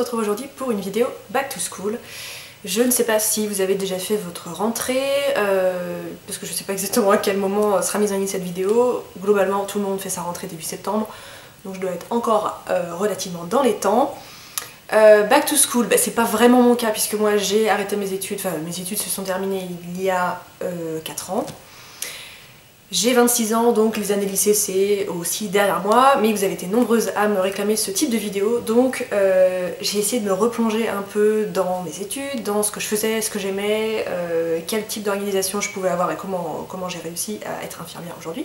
retrouve aujourd'hui pour une vidéo Back to School. Je ne sais pas si vous avez déjà fait votre rentrée, parce que je ne sais pas exactement à quel moment sera mise en ligne cette vidéo. Globalement, tout le monde fait sa rentrée début septembre, donc je dois être encore relativement dans les temps. Back to School, bah, c'est pas vraiment mon cas, puisque moi j'ai arrêté mes études, enfin mes études se sont terminées il y a 4 ans. J'ai 26 ans, donc les années lycée c'est aussi derrière moi, mais vous avez été nombreuses à me réclamer ce type de vidéo, donc j'ai essayé de me replonger un peu dans mes études, dans ce que je faisais, ce que j'aimais, quel type d'organisation je pouvais avoir et comment j'ai réussi à être infirmière aujourd'hui.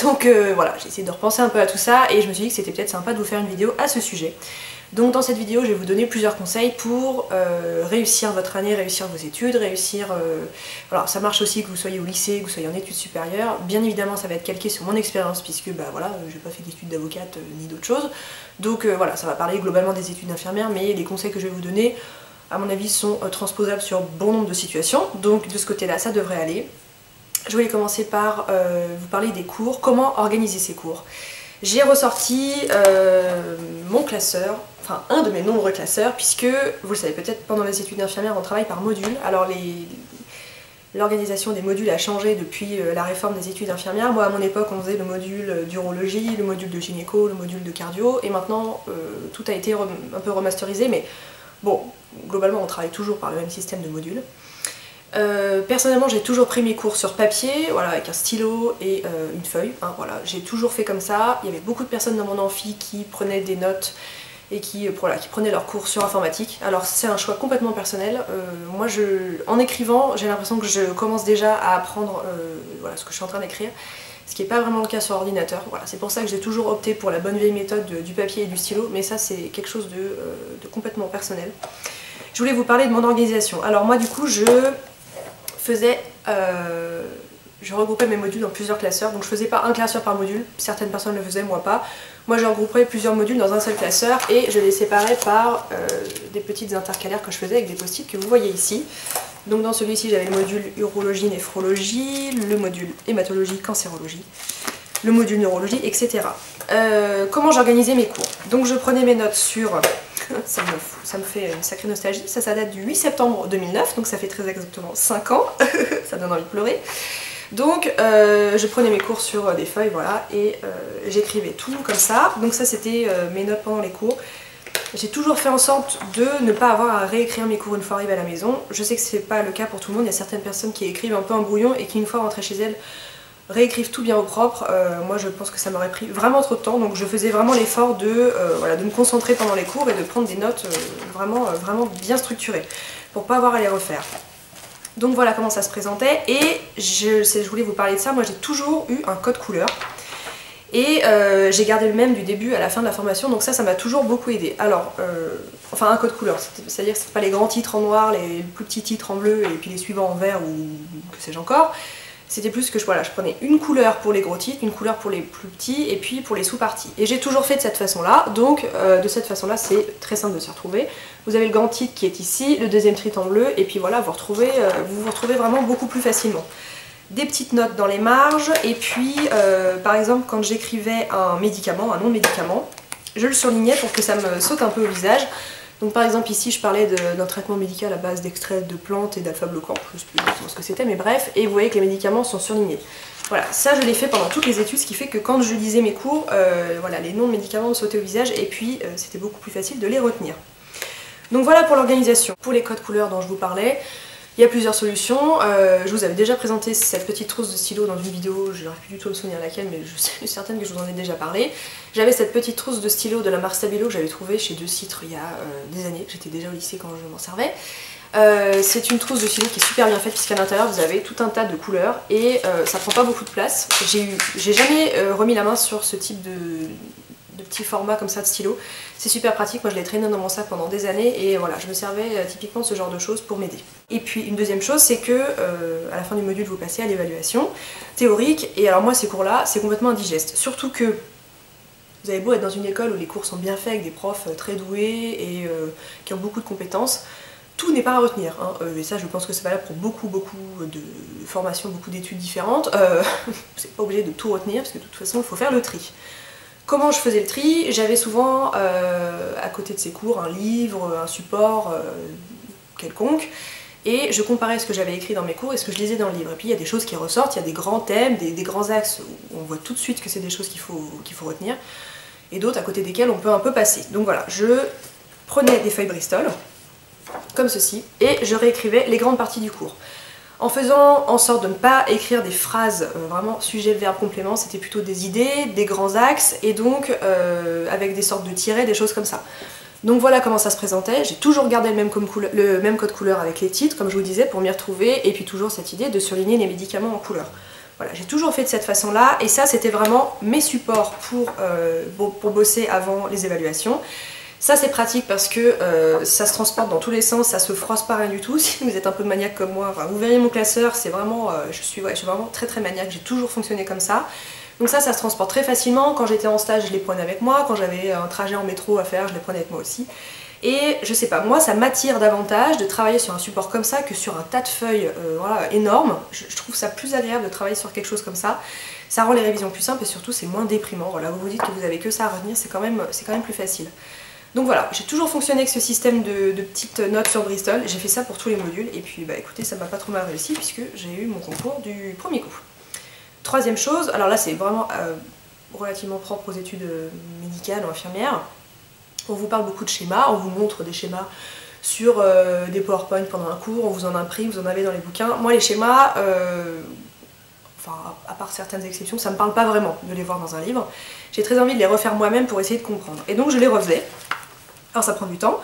Donc voilà, j'ai essayé de repenser un peu à tout ça et je me suis dit que c'était peut-être sympa de vous faire une vidéo à ce sujet. Donc dans cette vidéo, je vais vous donner plusieurs conseils pour réussir votre année, réussir vos études, réussir... Alors ça marche aussi que vous soyez au lycée, que vous soyez en études supérieures. Bien évidemment, ça va être calqué sur mon expérience puisque bah voilà, j'ai pas fait d'études d'avocate ni d'autres choses. Donc voilà, ça va parler globalement des études d'infirmière, mais les conseils que je vais vous donner, à mon avis, sont transposables sur bon nombre de situations. Donc de ce côté-là, ça devrait aller. Je voulais commencer par vous parler des cours, comment organiser ces cours. J'ai ressorti mon classeur, enfin un de mes nombreux classeurs, puisque, vous le savez peut-être, pendant les études d'infirmière on travaille par module. Alors l'organisation des modules a changé depuis la réforme des études infirmières. Moi à mon époque on faisait le module d'urologie, le module de gynéco, le module de cardio, et maintenant tout a été un peu remasterisé, mais bon, globalement on travaille toujours par le même système de modules. Personnellement j'ai toujours pris mes cours sur papier, voilà, avec un stylo et une feuille, hein, voilà, j'ai toujours fait comme ça. Il y avait beaucoup de personnes dans mon amphi qui prenaient des notes et qui prenaient leurs cours sur informatique. Alors c'est un choix complètement personnel. Moi en écrivant j'ai l'impression que je commence déjà à apprendre voilà, ce que je suis en train d'écrire, ce qui n'est pas vraiment le cas sur ordinateur. Voilà, c'est pour ça que j'ai toujours opté pour la bonne vieille méthode du papier et du stylo, mais ça c'est quelque chose de complètement personnel. Je voulais vous parler de mon organisation. Alors moi du coup je regroupais mes modules dans plusieurs classeurs, donc je faisais pas un classeur par module, certaines personnes le faisaient, moi pas. Moi j'ai regroupé plusieurs modules dans un seul classeur et je les séparais par des petites intercalaires que je faisais avec des post-it que vous voyez ici. Donc dans celui-ci j'avais le module urologie, néphrologie, le module hématologie, cancérologie, le module neurologie, etc. Comment j'organisais mes cours? Donc je prenais mes notes sur... ça me fait une sacrée nostalgie, ça date du 8 septembre 2009, donc ça fait très exactement 5 ans, ça donne envie de pleurer. Donc je prenais mes cours sur des feuilles, voilà, et j'écrivais tout comme ça. Donc ça c'était mes notes pendant les cours. J'ai toujours fait en sorte de ne pas avoir à réécrire mes cours une fois arrivée à la maison. Je sais que c'est pas le cas pour tout le monde, il y a certaines personnes qui écrivent un peu en brouillon et qui une fois rentrées chez elles réécrivent tout bien au propre. Moi je pense que ça m'aurait pris vraiment trop de temps, donc je faisais vraiment l'effort voilà, de me concentrer pendant les cours et de prendre des notes vraiment bien structurées pour pas avoir à les refaire. Donc voilà comment ça se présentait, et je voulais vous parler de ça. Moi j'ai toujours eu un code couleur et j'ai gardé le même du début à la fin de la formation, donc ça m'a toujours beaucoup aidé. Alors enfin un code couleur, c'est-à-dire que c'est pas les grands titres en noir, les plus petits titres en bleu et puis les suivants en vert ou que sais-je encore. C'était plus que je prenais une couleur pour les gros titres, une couleur pour les plus petits et puis pour les sous-parties. Et j'ai toujours fait de cette façon-là, donc de cette façon-là c'est très simple de s'y retrouver. Vous avez le grand titre qui est ici, le deuxième titre en bleu, et puis voilà, vous vous retrouvez vraiment beaucoup plus facilement. Des petites notes dans les marges, et puis par exemple quand j'écrivais un médicament, un nom de médicament, je le surlignais pour que ça me saute un peu au visage. Donc par exemple ici je parlais d'un traitement médical à base d'extraits de plantes et d'alpha bloquant, je ne sais plus exactement ce que c'était, mais bref, et vous voyez que les médicaments sont surlignés. Voilà, ça je l'ai fait pendant toutes les études, ce qui fait que quand je lisais mes cours, voilà, les noms de médicaments me sautaient au visage et puis c'était beaucoup plus facile de les retenir. Donc voilà pour l'organisation. Pour les codes couleurs dont je vous parlais, il y a plusieurs solutions. Je vous avais déjà présenté cette petite trousse de stylo dans une vidéo, je n'aurais plus du tout me souvenir laquelle, mais je suis certaine que je vous en ai déjà parlé. J'avais cette petite trousse de stylo de la marque Stabilo que j'avais trouvée chez De Citre il y a des années, j'étais déjà au lycée quand je m'en servais. C'est une trousse de stylo qui est super bien faite puisqu'à l'intérieur vous avez tout un tas de couleurs et ça prend pas beaucoup de place. J'ai jamais remis la main sur ce type de petits formats comme ça de stylo. C'est super pratique, moi je l'ai traîné dans mon sac pendant des années et voilà, je me servais typiquement de ce genre de choses pour m'aider. Et puis une deuxième chose, c'est que à la fin du module vous passez à l'évaluation théorique, et alors moi ces cours là c'est complètement indigeste, surtout que vous avez beau être dans une école où les cours sont bien faits avec des profs très doués et qui ont beaucoup de compétences, tout n'est pas à retenir, hein. Et ça je pense que c'est valable pour beaucoup de formations, beaucoup d'études différentes. Vous n'êtes pas obligé de tout retenir parce que de toute façon il faut faire le tri. Comment je faisais le tri? J'avais souvent à côté de ces cours un livre, un support quelconque, et je comparais ce que j'avais écrit dans mes cours et ce que je lisais dans le livre. Et puis il y a des choses qui ressortent, il y a des grands thèmes, des grands axes où on voit tout de suite que c'est des choses qu'il faut retenir, et d'autres à côté desquelles on peut un peu passer. Donc voilà, je prenais des feuilles Bristol, comme ceci, et je réécrivais les grandes parties du cours. En faisant en sorte de ne pas écrire des phrases vraiment sujet, verbe, complément, c'était plutôt des idées, des grands axes, et donc avec des sortes de tirets, des choses comme ça. Donc voilà comment ça se présentait. J'ai toujours gardé le même code couleur avec les titres, comme je vous disais, pour m'y retrouver, et puis toujours cette idée de surligner les médicaments en couleur. Voilà, j'ai toujours fait de cette façon-là, et ça c'était vraiment mes supports pour bosser avant les évaluations. Ça c'est pratique parce que ça se transporte dans tous les sens, ça se froisse pas rien du tout. Si vous êtes un peu maniaque comme moi, enfin, vous verriez mon classeur, c'est vraiment, je suis vraiment très maniaque, j'ai toujours fonctionné comme ça. Donc ça se transporte très facilement. Quand j'étais en stage, je les prenais avec moi. Quand j'avais un trajet en métro à faire, je les prenais avec moi aussi. Et je sais pas, moi ça m'attire davantage de travailler sur un support comme ça que sur un tas de feuilles voilà, énormes. Je trouve ça plus agréable de travailler sur quelque chose comme ça. Ça rend les révisions plus simples et surtout c'est moins déprimant. Voilà, vous vous dites que vous avez que ça à retenir, c'est quand même plus facile. Donc voilà, j'ai toujours fonctionné avec ce système de petites notes sur Bristol, j'ai fait ça pour tous les modules, et puis bah écoutez, ça m'a pas trop mal réussi puisque j'ai eu mon concours du premier coup. Troisième chose, alors là c'est vraiment relativement propre aux études médicales ou infirmières, on vous parle beaucoup de schémas, on vous montre des schémas sur des PowerPoint pendant un cours, on vous en imprime, vous en avez dans les bouquins. Moi les schémas, enfin à part certaines exceptions, ça me parle pas vraiment de les voir dans un livre. J'ai très envie de les refaire moi-même pour essayer de comprendre. Et donc je les refaisais. Alors ça prend du temps.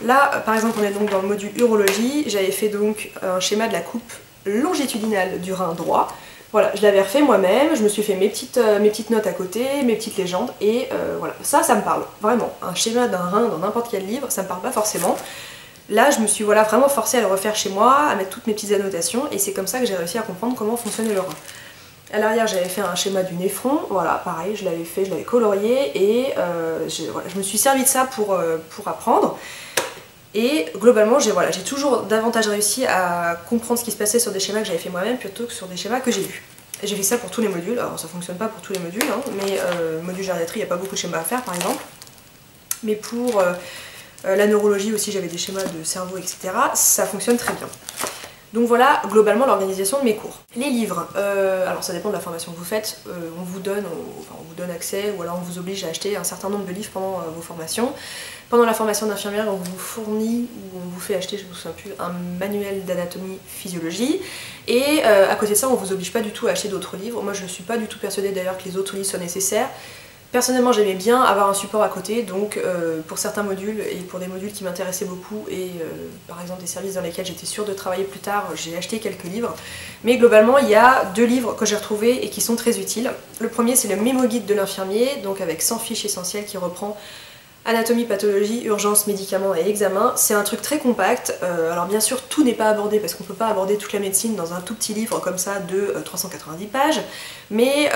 Là, par exemple, on est donc dans le module urologie. J'avais fait donc un schéma de la coupe longitudinale du rein droit. Voilà, je l'avais refait moi-même, je me suis fait mes petites notes à côté, mes petites légendes, et voilà. Ça me parle, vraiment. Un schéma d'un rein dans n'importe quel livre, ça me parle pas forcément. Là, je me suis voilà, vraiment forcée à le refaire chez moi, à mettre toutes mes petites annotations, et c'est comme ça que j'ai réussi à comprendre comment fonctionnait le rein. À l'arrière, j'avais fait un schéma du néphron, voilà, pareil, je l'avais fait, je l'avais colorié, et voilà, je me suis servi de ça pour apprendre. Et globalement, j'ai toujours davantage réussi à comprendre ce qui se passait sur des schémas que j'avais fait moi-même plutôt que sur des schémas que j'ai lus. J'ai fait ça pour tous les modules, alors ça fonctionne pas pour tous les modules, hein, mais module gériatrie, il n'y a pas beaucoup de schémas à faire par exemple. Mais pour la neurologie aussi, j'avais des schémas de cerveau, etc. Ça fonctionne très bien. Donc voilà globalement l'organisation de mes cours. Les livres, alors ça dépend de la formation que vous faites, on vous donne accès ou alors on vous oblige à acheter un certain nombre de livres pendant vos formations. Pendant la formation d'infirmière, on vous fournit ou on vous fait acheter, je ne me souviens plus, un manuel d'anatomie physiologie. Et à côté de ça, on ne vous oblige pas du tout à acheter d'autres livres. Moi je ne suis pas du tout persuadée d'ailleurs que les autres livres soient nécessaires. Personnellement, j'aimais bien avoir un support à côté, donc pour certains modules et pour des modules qui m'intéressaient beaucoup et par exemple des services dans lesquels j'étais sûre de travailler plus tard, j'ai acheté quelques livres. Mais globalement, il y a 2 livres que j'ai retrouvés et qui sont très utiles. Le premier, c'est le Mémo Guide de l'infirmier, donc avec 100 fiches essentielles qui reprend anatomie, pathologie, urgence, médicaments et examens. C'est un truc très compact. Alors bien sûr, tout n'est pas abordé parce qu'on ne peut pas aborder toute la médecine dans un tout petit livre comme ça de 390 pages. Mais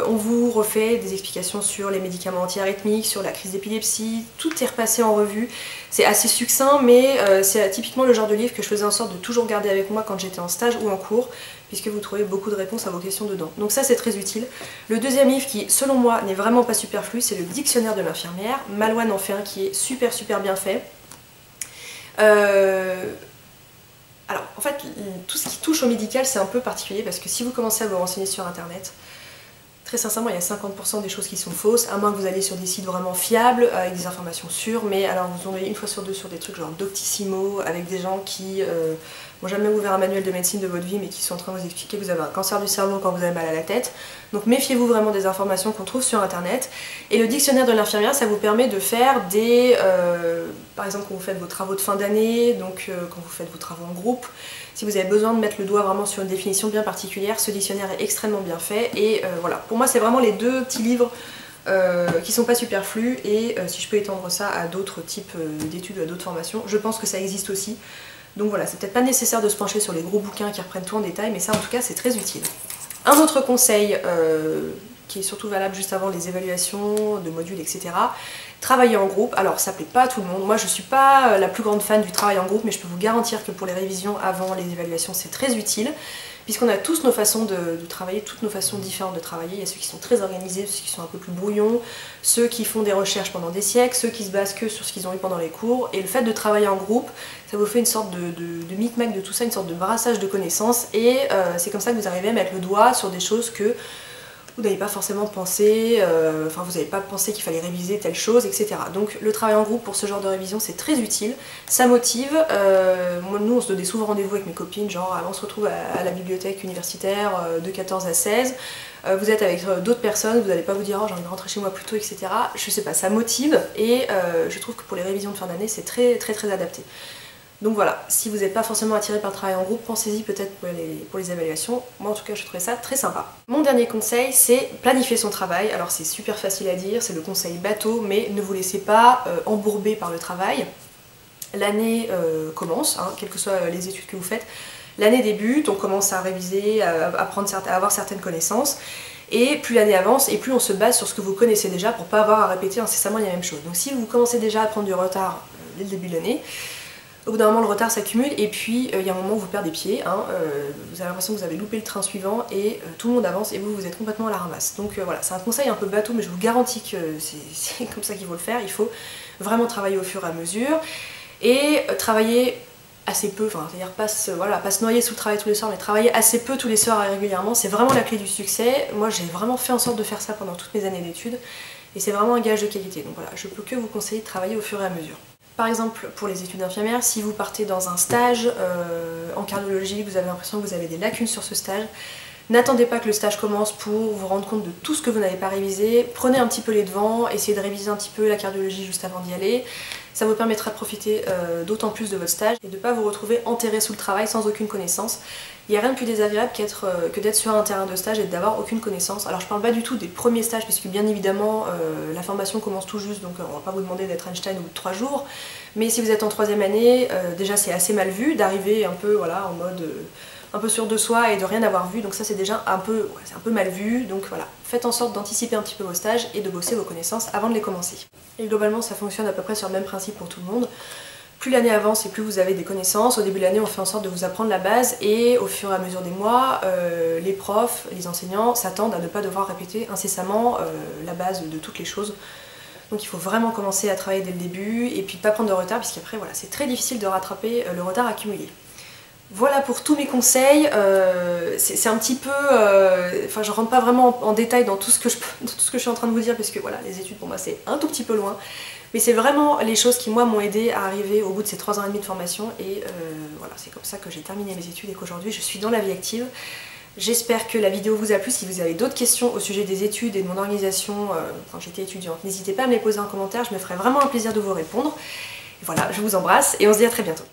on vous refait des explications sur les médicaments antiarythmiques, sur la crise d'épilepsie. Tout est repassé en revue. C'est assez succinct, mais c'est typiquement le genre de livre que je faisais en sorte de toujours garder avec moi quand j'étais en stage ou en cours, puisque vous trouvez beaucoup de réponses à vos questions dedans. Donc ça c'est très utile. Le deuxième livre qui, selon moi, n'est vraiment pas superflu, c'est le Dictionnaire de l'infirmière. Malouane en fait un qui est super bien fait. Alors en fait, tout ce qui touche au médical c'est un peu particulier parce que si vous commencez à vous renseigner sur internet, très sincèrement, il y a 50% des choses qui sont fausses, à moins que vous alliez sur des sites vraiment fiables, avec des informations sûres, mais alors vous tombez une fois sur deux sur des trucs genre Doctissimo, avec des gens qui n'ont jamais ouvert un manuel de médecine de votre vie, mais qui sont en train de vous expliquer que vous avez un cancer du cerveau quand vous avez mal à la tête. Donc méfiez-vous vraiment des informations qu'on trouve sur internet. Et le dictionnaire de l'infirmière, ça vous permet de faire des... par exemple, quand vous faites vos travaux de fin d'année, donc quand vous faites vos travaux en groupe, si vous avez besoin de mettre le doigt vraiment sur une définition bien particulière, ce dictionnaire est extrêmement bien fait. Et voilà, pour moi c'est vraiment les 2 petits livres qui sont pas superflus, et si je peux étendre ça à d'autres types d'études ou à d'autres formations, je pense que ça existe aussi. Donc voilà, c'est peut-être pas nécessaire de se pencher sur les gros bouquins qui reprennent tout en détail, mais ça en tout cas c'est très utile. Un autre conseil qui est surtout valable juste avant les évaluations de modules, etc. Travailler en groupe, alors ça plaît pas à tout le monde. Moi je suis pas la plus grande fan du travail en groupe, mais je peux vous garantir que pour les révisions avant les évaluations c'est très utile, puisqu'on a tous nos façons de travailler, toutes nos façons différentes de travailler. Il y a ceux qui sont très organisés, ceux qui sont un peu plus brouillons, ceux qui font des recherches pendant des siècles, ceux qui se basent que sur ce qu'ils ont eu pendant les cours, et le fait de travailler en groupe, ça vous fait une sorte de micmac de tout ça, une sorte de brassage de connaissances, et c'est comme ça que vous arrivez à mettre le doigt sur des choses que vous n'avez pas forcément pensé, enfin vous n'avez pas pensé qu'il fallait réviser telle chose, etc. Donc le travail en groupe pour ce genre de révision c'est très utile, ça motive. Nous on se donnait souvent rendez-vous avec mes copines, genre on se retrouve à la bibliothèque universitaire de 14 à 16, vous êtes avec d'autres personnes, vous n'allez pas vous dire oh j'ai envie de rentrer chez moi plus tôt, etc. Je sais pas, ça motive et je trouve que pour les révisions de fin d'année c'est très adapté. Donc voilà, si vous n'êtes pas forcément attiré par le travail en groupe, pensez-y peut-être pour les évaluations. Moi en tout cas je trouvais ça très sympa. Mon dernier conseil c'est planifier son travail. Alors c'est super facile à dire, c'est le conseil bateau, mais ne vous laissez pas embourber par le travail. L'année commence, hein, quelles que soient les études que vous faites. L'année débute, on commence à réviser, à avoir certaines connaissances. Et plus l'année avance, et plus on se base sur ce que vous connaissez déjà pour pas avoir à répéter incessamment les mêmes choses. Donc si vous commencez déjà à prendre du retard dès le début de l'année, au bout d'un moment le retard s'accumule et puis il y a un moment où vous perdez pied, hein, vous avez l'impression que vous avez loupé le train suivant et tout le monde avance et vous êtes complètement à la ramasse. Donc voilà, c'est un conseil un peu bateau mais je vous garantis que c'est comme ça qu'il faut le faire, il faut vraiment travailler au fur et à mesure et travailler assez peu, enfin c'est-à-dire pas se noyer sous le travail tous les soirs mais travailler assez peu tous les soirs et régulièrement, c'est vraiment la clé du succès. Moi j'ai vraiment fait en sorte de faire ça pendant toutes mes années d'études et c'est vraiment un gage de qualité, donc voilà, je peux que vous conseiller de travailler au fur et à mesure. Par exemple, pour les études infirmières, si vous partez dans un stage en cardiologie, vous avez l'impression que vous avez des lacunes sur ce stage, n'attendez pas que le stage commence pour vous rendre compte de tout ce que vous n'avez pas révisé, prenez un petit peu les devants, essayez de réviser un petit peu la cardiologie juste avant d'y aller, ça vous permettra de profiter d'autant plus de votre stage et de ne pas vous retrouver enterré sous le travail sans aucune connaissance. Il n'y a rien de plus désagréable que d'être sur un terrain de stage et d'avoir aucune connaissance. Alors je parle pas du tout des premiers stages puisque bien évidemment la formation commence tout juste donc on va pas vous demander d'être Einstein au bout de 3 jours. Mais si vous êtes en 3e année, déjà c'est assez mal vu d'arriver un peu voilà, en mode un peu sûr de soi et de rien avoir vu, donc ça c'est déjà un peu mal vu, donc voilà, faites en sorte d'anticiper un petit peu vos stages et de bosser vos connaissances avant de les commencer. Et globalement ça fonctionne à peu près sur le même principe pour tout le monde. Plus l'année avance et plus vous avez des connaissances, au début de l'année on fait en sorte de vous apprendre la base et au fur et à mesure des mois, les profs, les enseignants s'attendent à ne pas devoir répéter incessamment la base de toutes les choses. Donc il faut vraiment commencer à travailler dès le début et puis pas prendre de retard puisqu'après voilà, c'est très difficile de rattraper le retard accumulé. Voilà pour tous mes conseils, c'est un petit peu, enfin je rentre pas vraiment en détail dans tout ce que je suis en train de vous dire parce que voilà, les études pour moi c'est un tout petit peu loin. Mais c'est vraiment les choses qui moi m'ont aidé à arriver au bout de ces 3 ans et demi de formation et voilà, c'est comme ça que j'ai terminé mes études et qu'aujourd'hui je suis dans la vie active. J'espère que la vidéo vous a plu. Si vous avez d'autres questions au sujet des études et de mon organisation quand j'étais étudiante, n'hésitez pas à me les poser en commentaire, je me ferai vraiment un plaisir de vous répondre. Et voilà, je vous embrasse et on se dit à très bientôt.